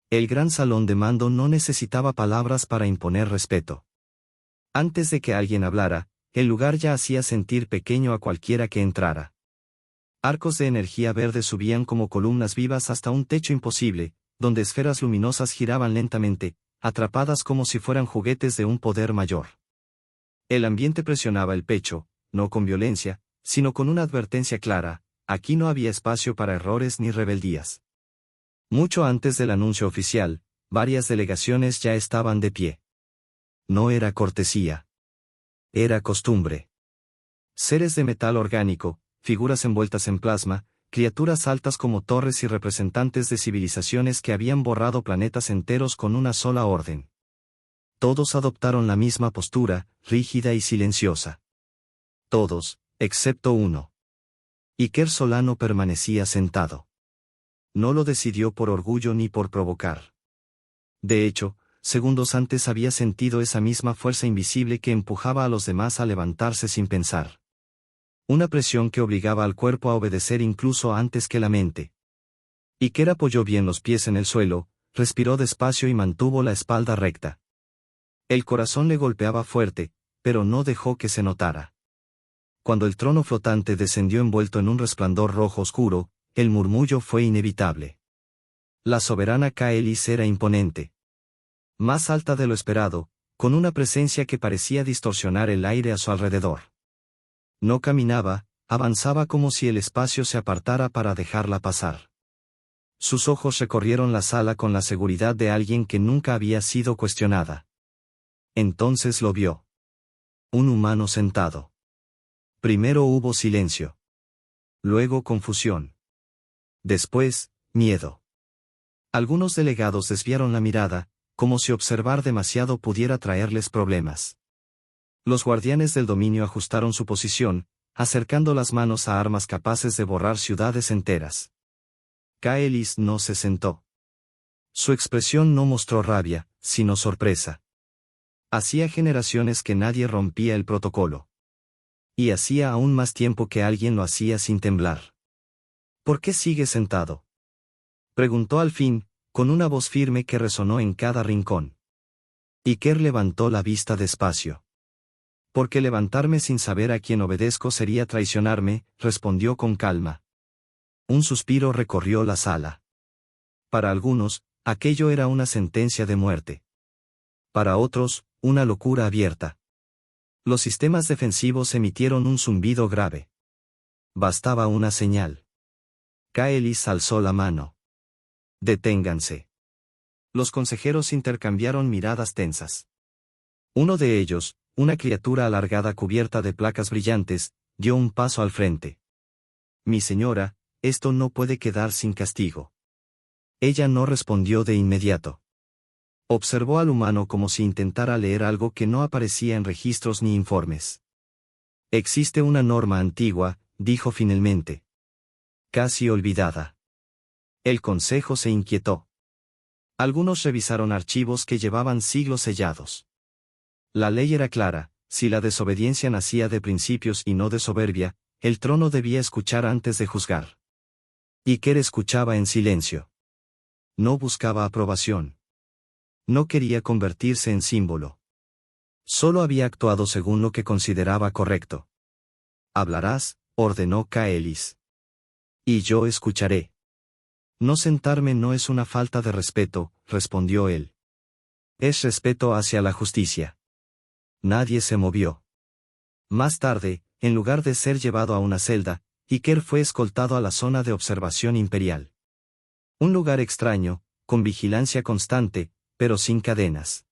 El gran salón de mando no necesitaba palabras para imponer respeto. Antes de que alguien hablara, el lugar ya hacía sentir pequeño a cualquiera que entrara. Arcos de energía verde subían como columnas vivas hasta un techo imposible, donde esferas luminosas giraban lentamente, atrapadas como si fueran juguetes de un poder mayor. El ambiente presionaba el pecho, no con violencia, sino con una advertencia clara: aquí no había espacio para errores ni rebeldías. Mucho antes del anuncio oficial, varias delegaciones ya estaban de pie. No era cortesía. Era costumbre. Seres de metal orgánico, figuras envueltas en plasma, criaturas altas como torres y representantes de civilizaciones que habían borrado planetas enteros con una sola orden. Todos adoptaron la misma postura, rígida y silenciosa. Todos, excepto uno. Iker Solano permanecía sentado. No lo decidió por orgullo ni por provocar. De hecho, segundos antes había sentido esa misma fuerza invisible que empujaba a los demás a levantarse sin pensar. Una presión que obligaba al cuerpo a obedecer incluso antes que la mente. Iker apoyó bien los pies en el suelo, respiró despacio y mantuvo la espalda recta. El corazón le golpeaba fuerte, pero no dejó que se notara. Cuando el trono flotante descendió envuelto en un resplandor rojo oscuro, el murmullo fue inevitable. La soberana Kaelis era imponente. Más alta de lo esperado, con una presencia que parecía distorsionar el aire a su alrededor. No caminaba, avanzaba como si el espacio se apartara para dejarla pasar. Sus ojos recorrieron la sala con la seguridad de alguien que nunca había sido cuestionada. Entonces lo vio. Un humano sentado. Primero hubo silencio. Luego confusión. Después, miedo. Algunos delegados desviaron la mirada, como si observar demasiado pudiera traerles problemas. Los guardianes del dominio ajustaron su posición, acercando las manos a armas capaces de borrar ciudades enteras. Kaelis no se sentó. Su expresión no mostró rabia, sino sorpresa. Hacía generaciones que nadie rompía el protocolo. Y hacía aún más tiempo que alguien lo hacía sin temblar. ¿Por qué sigue sentado?, preguntó al fin, con una voz firme que resonó en cada rincón. Iker levantó la vista despacio. Porque levantarme sin saber a quién obedezco sería traicionarme, respondió con calma. Un suspiro recorrió la sala. Para algunos, aquello era una sentencia de muerte. Para otros, una locura abierta. Los sistemas defensivos emitieron un zumbido grave. Bastaba una señal. Kaelis alzó la mano. Deténganse. Los consejeros intercambiaron miradas tensas. Uno de ellos, una criatura alargada cubierta de placas brillantes, dio un paso al frente. Mi señora, esto no puede quedar sin castigo. Ella no respondió de inmediato. Observó al humano como si intentara leer algo que no aparecía en registros ni informes. Existe una norma antigua, dijo finalmente. Casi olvidada. El consejo se inquietó. Algunos revisaron archivos que llevaban siglos sellados. La ley era clara: si la desobediencia nacía de principios y no de soberbia, el trono debía escuchar antes de juzgar. Iker escuchaba en silencio. No buscaba aprobación. No quería convertirse en símbolo. Solo había actuado según lo que consideraba correcto. Hablarás, ordenó Kaelis. Y yo escucharé. No sentarme no es una falta de respeto, respondió él. Es respeto hacia la justicia. Nadie se movió. Más tarde, en lugar de ser llevado a una celda, Iker fue escoltado a la zona de observación imperial. Un lugar extraño, con vigilancia constante, pero sin cadenas.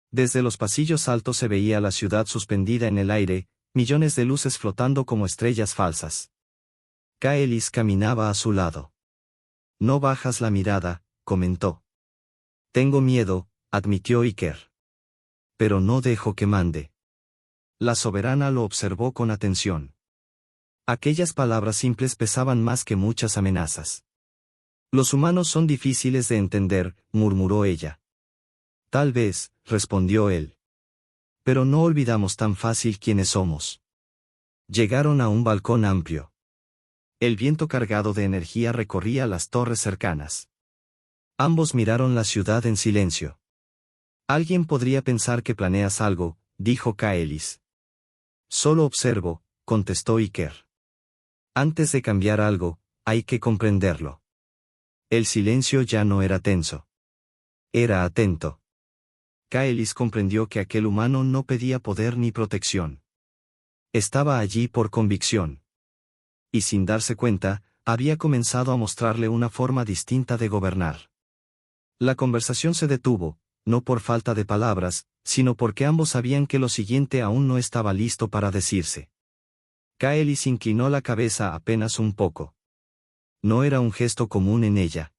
Desde los pasillos altos se veía la ciudad suspendida en el aire, millones de luces flotando como estrellas falsas. Kaelis caminaba a su lado. No bajas la mirada, comentó. Tengo miedo, admitió Iker. Pero no dejo que mande. La soberana lo observó con atención. Aquellas palabras simples pesaban más que muchas amenazas. Los humanos son difíciles de entender, murmuró ella. Tal vez, respondió él. Pero no olvidamos tan fácil quiénes somos. Llegaron a un balcón amplio. El viento cargado de energía recorría las torres cercanas. Ambos miraron la ciudad en silencio. Alguien podría pensar que planeas algo, dijo Kaelis. Solo observo, contestó Iker. Antes de cambiar algo, hay que comprenderlo. El silencio ya no era tenso. Era atento. Kaelis comprendió que aquel humano no pedía poder ni protección. Estaba allí por convicción. Y sin darse cuenta, había comenzado a mostrarle una forma distinta de gobernar. La conversación se detuvo, no por falta de palabras, sino porque ambos sabían que lo siguiente aún no estaba listo para decirse. Kaelis inclinó la cabeza apenas un poco. No era un gesto común en ella.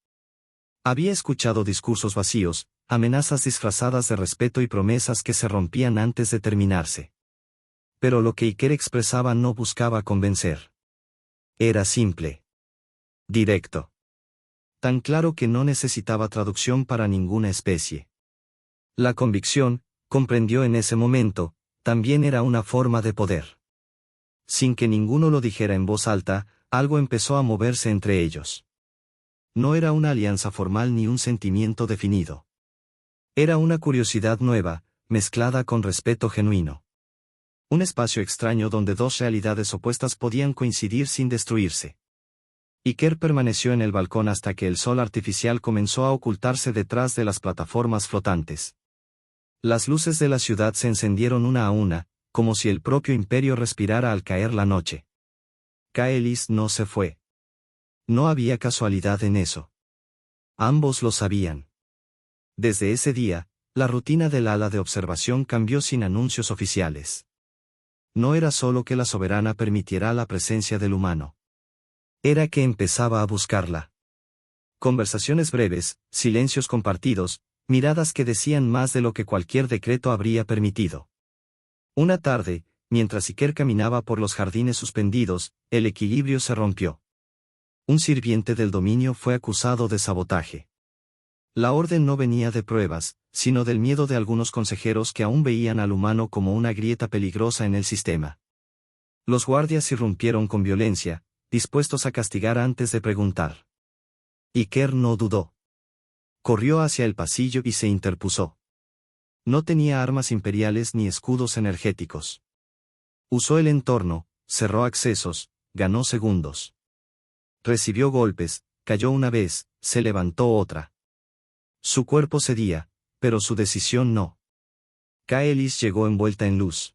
Había escuchado discursos vacíos, amenazas disfrazadas de respeto y promesas que se rompían antes de terminarse. Pero lo que Iker expresaba no buscaba convencer. Era simple. Directo. Tan claro que no necesitaba traducción para ninguna especie. La convicción, comprendió en ese momento, también era una forma de poder. Sin que ninguno lo dijera en voz alta, algo empezó a moverse entre ellos. No era una alianza formal ni un sentimiento definido. Era una curiosidad nueva, mezclada con respeto genuino. Un espacio extraño donde dos realidades opuestas podían coincidir sin destruirse. Iker permaneció en el balcón hasta que el sol artificial comenzó a ocultarse detrás de las plataformas flotantes. Las luces de la ciudad se encendieron una a una, como si el propio imperio respirara al caer la noche. Kaelis no se fue. No había casualidad en eso. Ambos lo sabían. Desde ese día, la rutina del ala de observación cambió sin anuncios oficiales. No era solo que la soberana permitiera la presencia del humano. Era que empezaba a buscarla. Conversaciones breves, silencios compartidos, miradas que decían más de lo que cualquier decreto habría permitido. Una tarde, mientras Iker caminaba por los jardines suspendidos, el equilibrio se rompió. Un sirviente del dominio fue acusado de sabotaje. La orden no venía de pruebas, sino del miedo de algunos consejeros que aún veían al humano como una grieta peligrosa en el sistema. Los guardias irrumpieron con violencia, dispuestos a castigar antes de preguntar. Iker no dudó. Corrió hacia el pasillo y se interpuso. No tenía armas imperiales ni escudos energéticos. Usó el entorno, cerró accesos, ganó segundos. Recibió golpes, cayó una vez, se levantó otra. Su cuerpo cedía, pero su decisión no. Kaelis llegó envuelta en luz.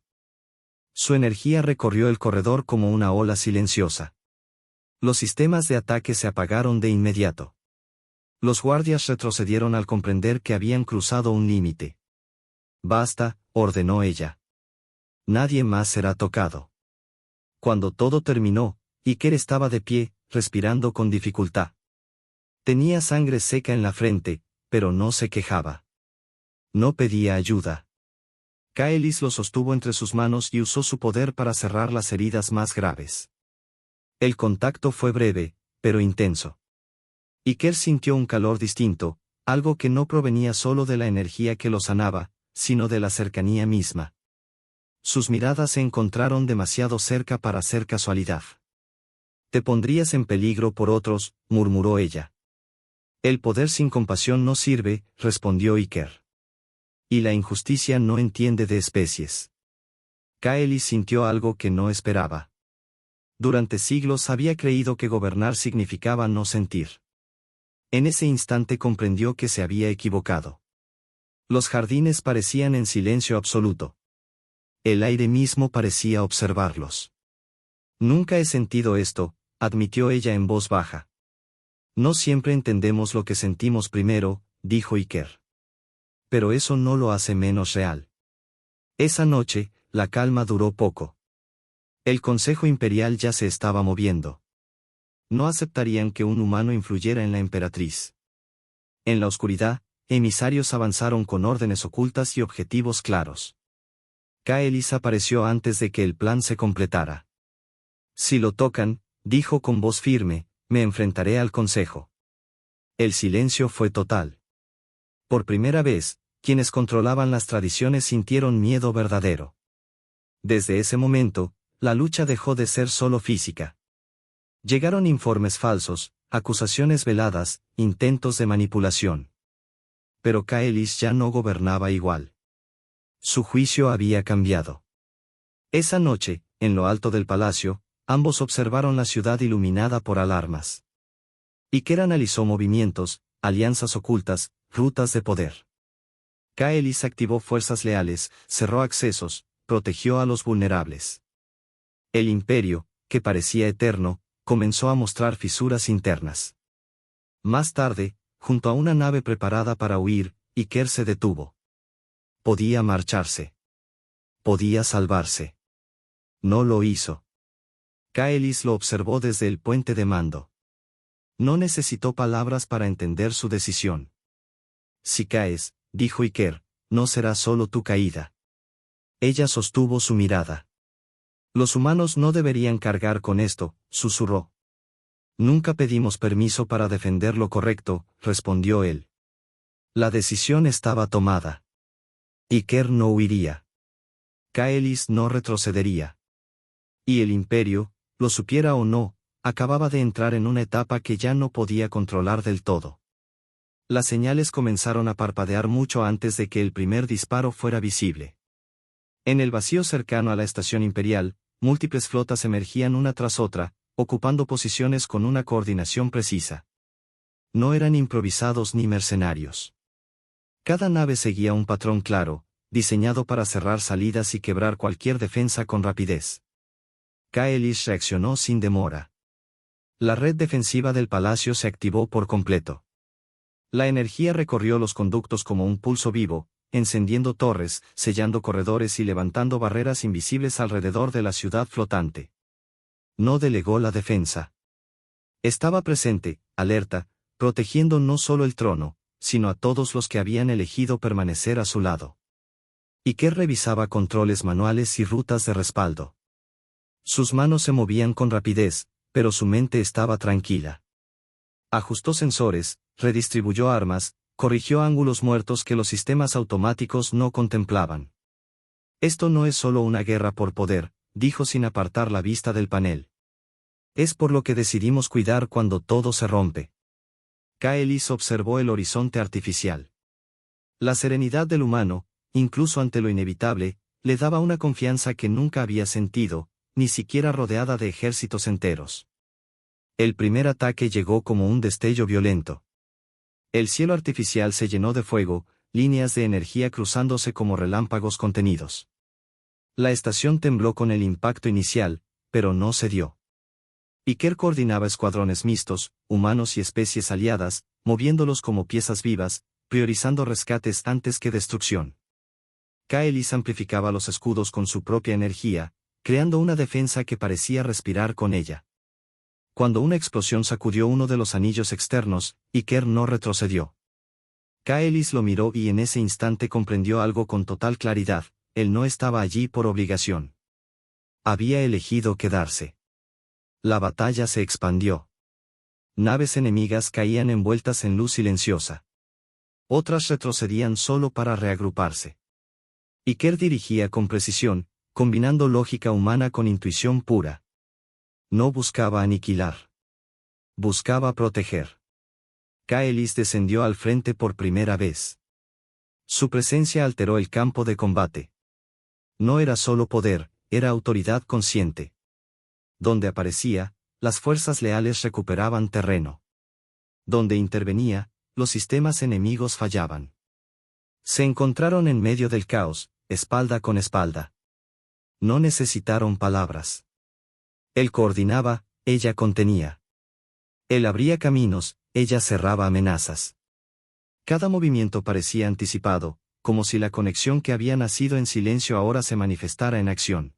Su energía recorrió el corredor como una ola silenciosa. Los sistemas de ataque se apagaron de inmediato. Los guardias retrocedieron al comprender que habían cruzado un límite. Basta, ordenó ella. Nadie más será tocado. Cuando todo terminó, Iker estaba de pie, respirando con dificultad. Tenía sangre seca en la frente, pero no se quejaba. No pedía ayuda. Kaelis lo sostuvo entre sus manos y usó su poder para cerrar las heridas más graves. El contacto fue breve, pero intenso. Iker sintió un calor distinto, algo que no provenía solo de la energía que lo sanaba, sino de la cercanía misma. Sus miradas se encontraron demasiado cerca para ser casualidad. Te pondrías en peligro por otros, murmuró ella. El poder sin compasión no sirve, respondió Iker. Y la injusticia no entiende de especies. Kaelis sintió algo que no esperaba. Durante siglos había creído que gobernar significaba no sentir. En ese instante comprendió que se había equivocado. Los jardines parecían en silencio absoluto. El aire mismo parecía observarlos. Nunca he sentido esto, admitió ella en voz baja. No siempre entendemos lo que sentimos primero, dijo Iker. Pero eso no lo hace menos real. Esa noche, la calma duró poco. El Consejo Imperial ya se estaba moviendo. No aceptarían que un humano influyera en la emperatriz. En la oscuridad, emisarios avanzaron con órdenes ocultas y objetivos claros. Kaelis apareció antes de que el plan se completara. Si lo tocan, dijo con voz firme, me enfrentaré al Consejo. El silencio fue total. Por primera vez, quienes controlaban las tradiciones sintieron miedo verdadero. Desde ese momento, la lucha dejó de ser solo física. Llegaron informes falsos, acusaciones veladas, intentos de manipulación. Pero Kaelis ya no gobernaba igual. Su juicio había cambiado. Esa noche, en lo alto del palacio, ambos observaron la ciudad iluminada por alarmas. Iker analizó movimientos, alianzas ocultas, rutas de poder. Kaelis activó fuerzas leales, cerró accesos, protegió a los vulnerables. El imperio, que parecía eterno, comenzó a mostrar fisuras internas. Más tarde, junto a una nave preparada para huir, Iker se detuvo. Podía marcharse. Podía salvarse. No lo hizo. Kaelis lo observó desde el puente de mando. No necesitó palabras para entender su decisión. Si caes, dijo Iker, no será solo tu caída. Ella sostuvo su mirada. Los humanos no deberían cargar con esto, susurró. Nunca pedimos permiso para defender lo correcto, respondió él. La decisión estaba tomada. Iker no huiría. Kaelis no retrocedería. Y el imperio, lo supiera o no, acababa de entrar en una etapa que ya no podía controlar del todo. Las señales comenzaron a parpadear mucho antes de que el primer disparo fuera visible. En el vacío cercano a la estación imperial, múltiples flotas emergían una tras otra, ocupando posiciones con una coordinación precisa. No eran improvisados ni mercenarios. Cada nave seguía un patrón claro, diseñado para cerrar salidas y quebrar cualquier defensa con rapidez. Kaelis reaccionó sin demora. La red defensiva del palacio se activó por completo. La energía recorrió los conductos como un pulso vivo, encendiendo torres, sellando corredores y levantando barreras invisibles alrededor de la ciudad flotante. No delegó la defensa. Estaba presente, alerta, protegiendo no solo el trono, sino a todos los que habían elegido permanecer a su lado. Iker revisaba controles manuales y rutas de respaldo. Sus manos se movían con rapidez, pero su mente estaba tranquila. Ajustó sensores, redistribuyó armas, corrigió ángulos muertos que los sistemas automáticos no contemplaban. Esto no es solo una guerra por poder, dijo sin apartar la vista del panel. Es por lo que decidimos cuidar cuando todo se rompe. Kaelis observó el horizonte artificial. La serenidad del humano, incluso ante lo inevitable, le daba una confianza que nunca había sentido, ni siquiera rodeada de ejércitos enteros. El primer ataque llegó como un destello violento. El cielo artificial se llenó de fuego, líneas de energía cruzándose como relámpagos contenidos. La estación tembló con el impacto inicial, pero no cedió. Iker coordinaba escuadrones mixtos, humanos y especies aliadas, moviéndolos como piezas vivas, priorizando rescates antes que destrucción. Kaelis amplificaba los escudos con su propia energía, creando una defensa que parecía respirar con ella. Cuando una explosión sacudió uno de los anillos externos, Iker no retrocedió. Kaelis lo miró y en ese instante comprendió algo con total claridad: él no estaba allí por obligación. Había elegido quedarse. La batalla se expandió. Naves enemigas caían envueltas en luz silenciosa. Otras retrocedían solo para reagruparse. Iker dirigía con precisión, combinando lógica humana con intuición pura. No buscaba aniquilar. Buscaba proteger. Kaelis descendió al frente por primera vez. Su presencia alteró el campo de combate. No era solo poder, era autoridad consciente. Donde aparecía, las fuerzas leales recuperaban terreno. Donde intervenía, los sistemas enemigos fallaban. Se encontraron en medio del caos, espalda con espalda. No necesitaron palabras. Él coordinaba, ella contenía. Él abría caminos, ella cerraba amenazas. Cada movimiento parecía anticipado, como si la conexión que había nacido en silencio ahora se manifestara en acción.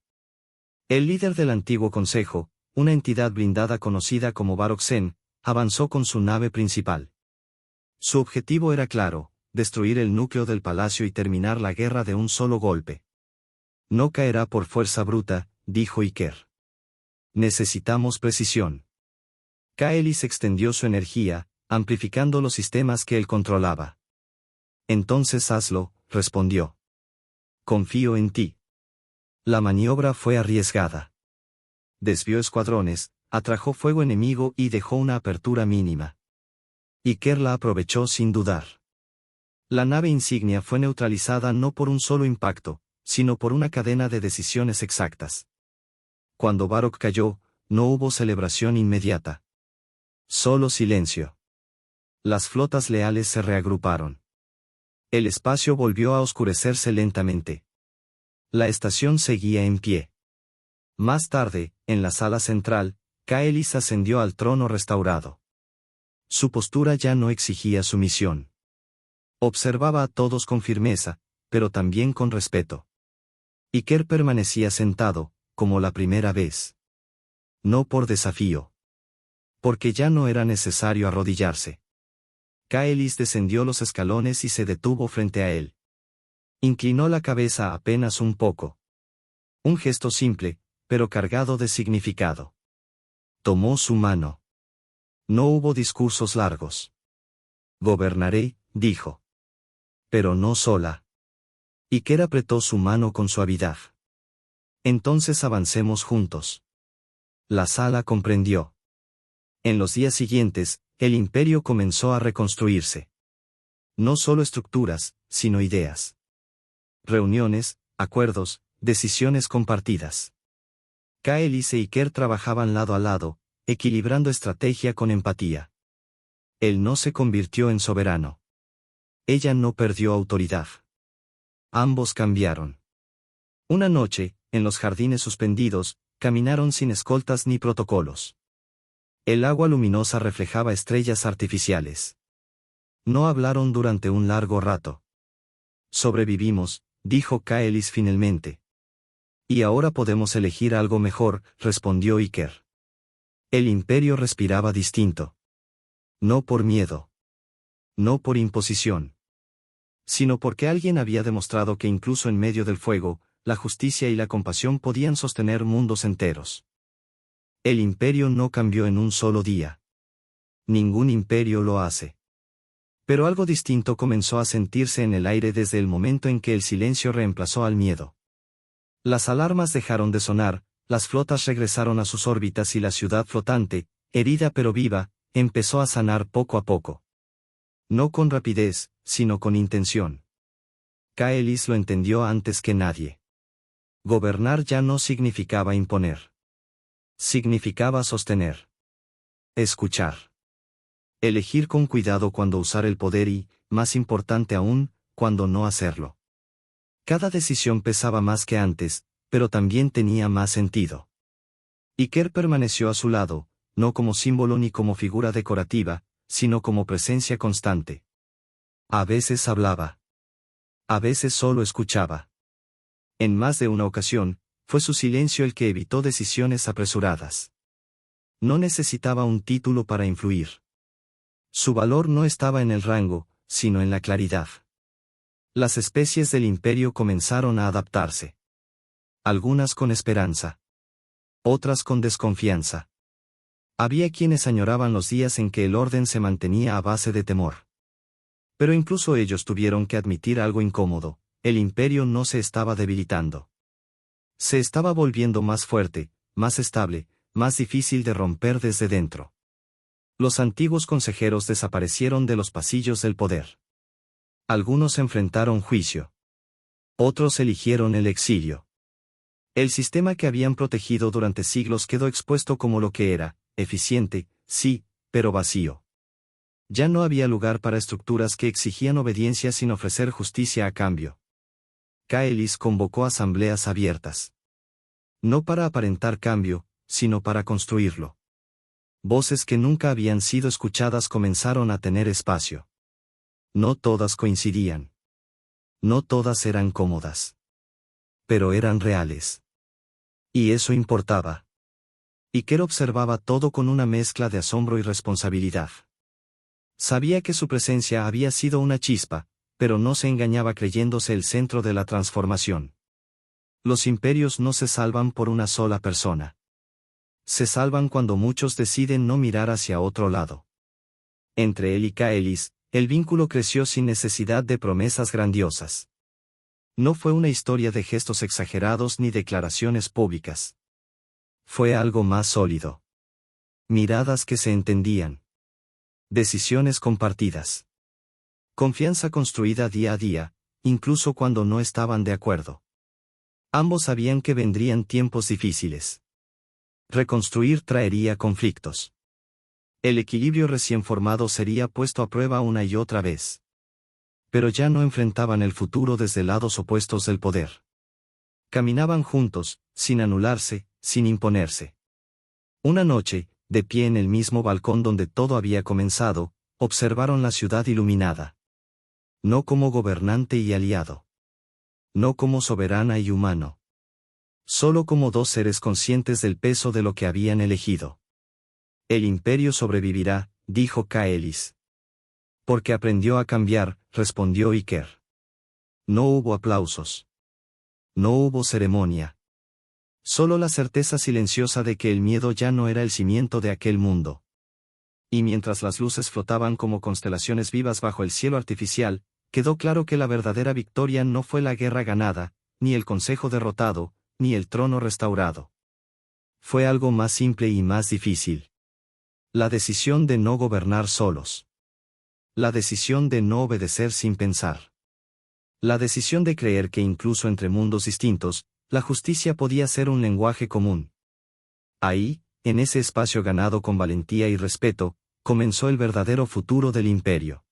El líder del antiguo consejo, una entidad blindada conocida como Baroxen, avanzó con su nave principal. Su objetivo era claro: destruir el núcleo del palacio y terminar la guerra de un solo golpe. No caerá por fuerza bruta, dijo Iker. Necesitamos precisión. Kaelis extendió su energía, amplificando los sistemas que él controlaba. Entonces hazlo, respondió. Confío en ti. La maniobra fue arriesgada. Desvió escuadrones, atrajo fuego enemigo y dejó una apertura mínima. Iker la aprovechó sin dudar. La nave insignia fue neutralizada no por un solo impacto, sino por una cadena de decisiones exactas. Cuando Baroque cayó, no hubo celebración inmediata. Solo silencio. Las flotas leales se reagruparon. El espacio volvió a oscurecerse lentamente. La estación seguía en pie. Más tarde, en la sala central, Kaelis ascendió al trono restaurado. Su postura ya no exigía sumisión. Observaba a todos con firmeza, pero también con respeto. Iker permanecía sentado, como la primera vez. No por desafío. Porque ya no era necesario arrodillarse. Kaelis descendió los escalones y se detuvo frente a él. Inclinó la cabeza apenas un poco. Un gesto simple, pero cargado de significado. Tomó su mano. No hubo discursos largos. Gobernaré, dijo. Pero no sola. Iker apretó su mano con suavidad. Entonces avancemos juntos. La sala comprendió. En los días siguientes, el imperio comenzó a reconstruirse. No solo estructuras, sino ideas. Reuniones, acuerdos, decisiones compartidas. Kaelis e Iker trabajaban lado a lado, equilibrando estrategia con empatía. Él no se convirtió en soberano. Ella no perdió autoridad. Ambos cambiaron. Una noche, en los jardines suspendidos, caminaron sin escoltas ni protocolos. El agua luminosa reflejaba estrellas artificiales. No hablaron durante un largo rato. Sobrevivimos, dijo Kaelis finalmente. Y ahora podemos elegir algo mejor, respondió Iker. El imperio respiraba distinto. No por miedo. No por imposición. Sino porque alguien había demostrado que incluso en medio del fuego, la justicia y la compasión podían sostener mundos enteros. El imperio no cambió en un solo día. Ningún imperio lo hace. Pero algo distinto comenzó a sentirse en el aire desde el momento en que el silencio reemplazó al miedo. Las alarmas dejaron de sonar, las flotas regresaron a sus órbitas y la ciudad flotante, herida pero viva, empezó a sanar poco a poco. No con rapidez, sino con intención. Kaelis lo entendió antes que nadie. Gobernar ya no significaba imponer. Significaba sostener. Escuchar. Elegir con cuidado cuándo usar el poder y, más importante aún, cuándo no hacerlo. Cada decisión pesaba más que antes, pero también tenía más sentido. Iker permaneció a su lado, no como símbolo ni como figura decorativa, sino como presencia constante. A veces hablaba. A veces solo escuchaba. En más de una ocasión, fue su silencio el que evitó decisiones apresuradas. No necesitaba un título para influir. Su valor no estaba en el rango, sino en la claridad. Las especies del imperio comenzaron a adaptarse. Algunas con esperanza. Otras con desconfianza. Había quienes añoraban los días en que el orden se mantenía a base de temor. Pero incluso ellos tuvieron que admitir algo incómodo: el imperio no se estaba debilitando. Se estaba volviendo más fuerte, más estable, más difícil de romper desde dentro. Los antiguos consejeros desaparecieron de los pasillos del poder. Algunos enfrentaron juicio. Otros eligieron el exilio. El sistema que habían protegido durante siglos quedó expuesto como lo que era: eficiente, sí, pero vacío. Ya no había lugar para estructuras que exigían obediencia sin ofrecer justicia a cambio. Kaelis convocó asambleas abiertas. No para aparentar cambio, sino para construirlo. Voces que nunca habían sido escuchadas comenzaron a tener espacio. No todas coincidían. No todas eran cómodas. Pero eran reales. Y eso importaba. Iker observaba todo con una mezcla de asombro y responsabilidad. Sabía que su presencia había sido una chispa, pero no se engañaba creyéndose el centro de la transformación. Los imperios no se salvan por una sola persona. Se salvan cuando muchos deciden no mirar hacia otro lado. Entre él y Kaelis, el vínculo creció sin necesidad de promesas grandiosas. No fue una historia de gestos exagerados ni declaraciones públicas. Fue algo más sólido. Miradas que se entendían. Decisiones compartidas. Confianza construida día a día, incluso cuando no estaban de acuerdo. Ambos sabían que vendrían tiempos difíciles. Reconstruir traería conflictos. El equilibrio recién formado sería puesto a prueba una y otra vez. Pero ya no enfrentaban el futuro desde lados opuestos del poder. Caminaban juntos, sin anularse, sin imponerse. Una noche, de pie en el mismo balcón donde todo había comenzado, observaron la ciudad iluminada. No como gobernante y aliado. No como soberana y humano. Solo como dos seres conscientes del peso de lo que habían elegido. El imperio sobrevivirá, dijo Kaelis. Porque aprendió a cambiar, respondió Iker. No hubo aplausos. No hubo ceremonia. Solo la certeza silenciosa de que el miedo ya no era el cimiento de aquel mundo. Y mientras las luces flotaban como constelaciones vivas bajo el cielo artificial, quedó claro que la verdadera victoria no fue la guerra ganada, ni el consejo derrotado, ni el trono restaurado. Fue algo más simple y más difícil. La decisión de no gobernar solos. La decisión de no obedecer sin pensar. La decisión de creer que incluso entre mundos distintos, la justicia podía ser un lenguaje común. Ahí, en ese espacio ganado con valentía y respeto, comenzó el verdadero futuro del imperio.